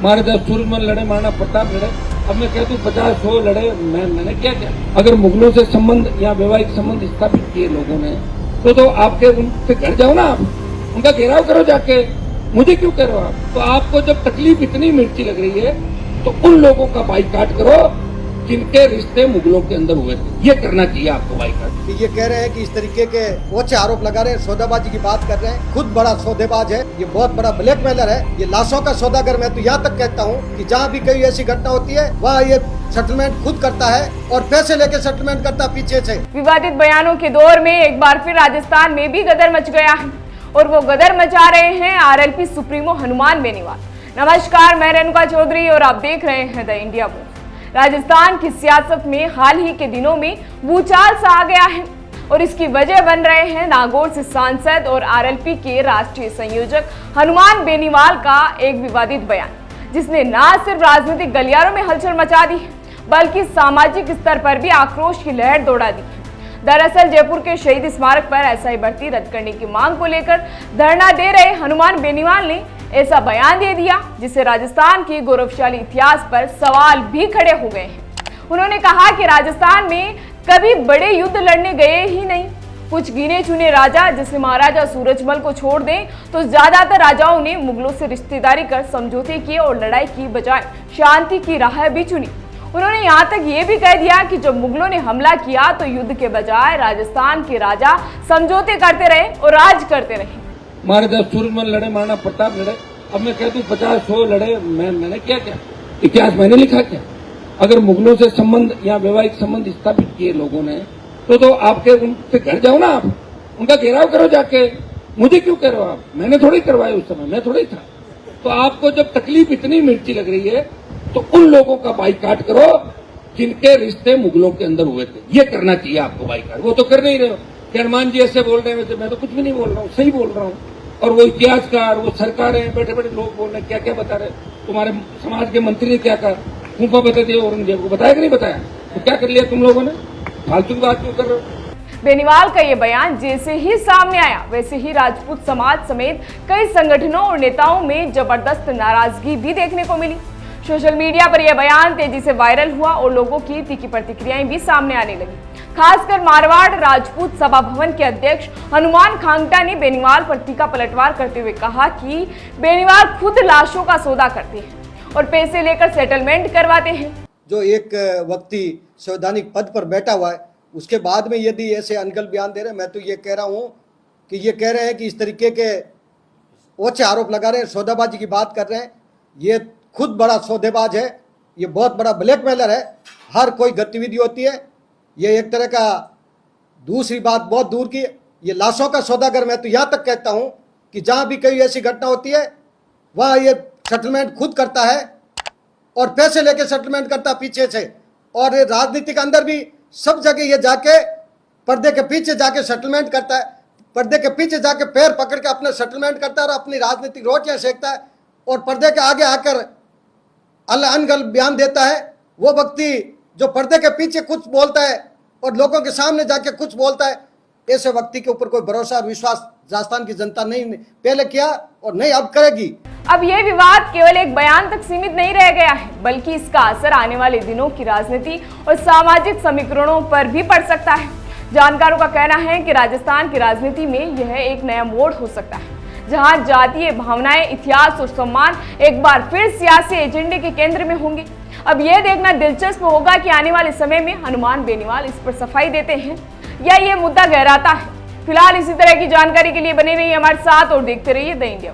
मारे 10 सूरजमल लड़े, महाराणा प्रताप लड़े। अब मैं कहता हूँ 50-100 लड़े, मैंने क्या किया? अगर मुगलों से संबंध या वैवाहिक संबंध स्थापित किए लोगों ने तो आपके उनसे घर जाओ ना, आप उनका घेराव करो जाके। मुझे क्यों कह रहे हो आप? तो आपको जब तकलीफ इतनी मिर्ची लग रही है तो उन लोगों का बाइकाट करो जिनके रिश्ते मुगलों के अंदर हुए थे। ये करना चाहिए आपको बाइकाट। ये कह रहे हैं कि इस तरीके के ओछे आरोप लगा रहे हैं, सौदाबाजी की बात कर रहे हैं। खुद बड़ा सौदेबाज है, ये बहुत बड़ा ब्लैकमेलर है, ये लाशों का सौदागर। मैं तो यहाँ तक कहता हूँ कि जहाँ भी कोई ऐसी घटना होती है वहाँ ये सेटलमेंट खुद करता है और पैसे लेके सेटलमेंट करता पीछे से। विवादित बयानों के दौर में एक बार फिर राजस्थान में भी गदर मच गया है और वो गदर मचा रहे हैं आरएलपी सुप्रीमो हनुमान बेनीवाल। नमस्कार, मैं रेणुका चौधरी और आप देख रहे हैं द इंडिया बुलेटिन। राजस्थान की सियासत में हाल ही के दिनों में भूचाल सा आ गया है और इसकी वजह बन रहे हैं नागौर से सांसद और आरएलपी के राष्ट्रीय संयोजक हनुमान बेनीवाल का एक विवादित बयान, जिसने न सिर्फ राजनीतिक गलियारों में हलचल मचा दी है बल्कि सामाजिक स्तर पर भी आक्रोश की लहर दौड़ा दी है। दरअसल जयपुर के शहीद स्मारक पर एसआई भर्ती रद्द करने की मांग को लेकर धरना दे रहे हनुमान बेनीवाल ने ऐसा बयान दे दिया जिससे राजस्थान के गौरवशाली इतिहास पर सवाल भी खड़े हो गए हैं। उन्होंने कहा कि राजस्थान में कभी बड़े युद्ध लड़ने गए ही नहीं। कुछ गिने चुने राजा जैसे महाराजा सूरजमल को छोड़ दें तो ज्यादातर राजाओं ने मुगलों से रिश्तेदारी कर समझौते किए और लड़ाई की बजाय शांति की राह भी चुनी। उन्होंने यहाँ तक ये भी कह दिया कि जब मुगलों ने हमला किया तो युद्ध के बजाय राजस्थान के राजा समझौते करते रहे और राज करते रहे। मारे 10 सूरजमल लड़े, महाराणा प्रताप लड़े। अब मैं कहता हूँ 50-100 लड़े, मैंने क्या किया? इतिहास मैंने लिखा क्या? अगर मुगलों से संबंध या वैवाहिक संबंध स्थापित किए लोगों ने तो आपके उनसे घर जाओ ना, आप उनका घेराव करो जाके। मुझे क्यों कह रहे हो आप? मैंने थोड़ी करवाया, उस समय मैं थोड़ी था। तो आपको जब तकलीफ इतनी मिर्ची लग रही है तो उन लोगों का बाइकाट करो जिनके रिश्ते मुगलों के अंदर हुए थे। ये करना चाहिए आपको बाइकाट। वो तो कर नहीं रहे हो कि हनुमान जी ऐसे बोल रहे हैं, मैं तो कुछ भी नहीं बोल रहा हूँ, सही बोल रहा हूँ। और वो इतिहासकार, वो सरकारें, बैठे बैठे लोग बोल रहे हैं, क्या क्या बता रहे। तुम्हारे समाज के मंत्री ने क्या कहा? फूफा बता दिया, औरंगजेब को बताया कि नहीं बताया? तो क्या कर लिया तुम लोगों ने? फालतू की बात क्यों कर रहे हो? बेनीवाल का ये बयान जैसे ही सामने आया वैसे ही राजपूत समाज समेत कई संगठनों और नेताओं में जबरदस्त नाराजगी भी देखने को मिली। सोशल मीडिया पर यह बयान तेजी से वायरल हुआ और लोगों की तीखी प्रतिक्रियाएं भी सामने आने लगी। खासकर मारवाड़ राजपूत सभा भवन के अध्यक्ष हनुमान खांगटा ने बेनीवाल पर तीखा पलटवार करते हुए कहा कि बेनीवाल खुद लाशों का सौदा करते हैं और पैसे लेकर सेटलमेंट करवाते हैं। जो एक व्यक्ति संवैधानिक पद पर बैठा हुआ है उसके बाद में यदि ऐसे अनगल बयान दे रहे हैं, मैं तो ये कह रहा हूँ कि ये कह रहे हैं कि इस तरीके के ओछे आरोप लगा रहे हैं, सौदाबाजी की बात कर रहे हैं। ये खुद बड़ा सौदेबाज है, ये बहुत बड़ा ब्लैकमेलर है। हर कोई गतिविधि होती है, ये एक तरह का। दूसरी बात बहुत दूर की, ये लाशों का सौदागर। मैं तो यहाँ तक कहता हूँ कि जहाँ भी कोई ऐसी घटना होती है वहाँ ये सेटलमेंट खुद करता है और पैसे लेके सेटलमेंट करता पीछे से। और राजनीति के अंदर भी सब जगह ये जाके पर्दे के पीछे जाके सेटलमेंट करता है, पर्दे के पीछे जाके पैर पकड़ के अपने सेटलमेंट करता है और अपनी राजनीतिक रोटियां सेकता है और पर्दे के आगे आकर अनगल बयान देता है। वो व्यक्ति जो पर्दे के पीछे कुछ बोलता है और लोगों के सामने जाके कुछ बोलता है, ऐसे व्यक्ति के ऊपर कोई भरोसा और विश्वास राजस्थान की जनता नहीं पहले किया और नहीं अब करेगी। अब यह विवाद केवल एक बयान तक सीमित नहीं रह गया है बल्कि इसका असर आने वाले दिनों की राजनीति और सामाजिक समीकरणों पर भी पड़ सकता है। जानकारों का कहना है कि राजस्थान की राजनीति में यह एक नया मोड़ हो सकता है जहां जातीय भावनाएं, इतिहास और सम्मान एक बार फिर सियासी एजेंडे के केंद्र में होंगे। अब यह देखना दिलचस्प होगा कि आने वाले समय में हनुमान बेनीवाल इस पर सफाई देते हैं या ये मुद्दा गहराता है। फिलहाल इसी तरह की जानकारी के लिए बने रहिए हमारे साथ और देखते रहिए द इंडिया।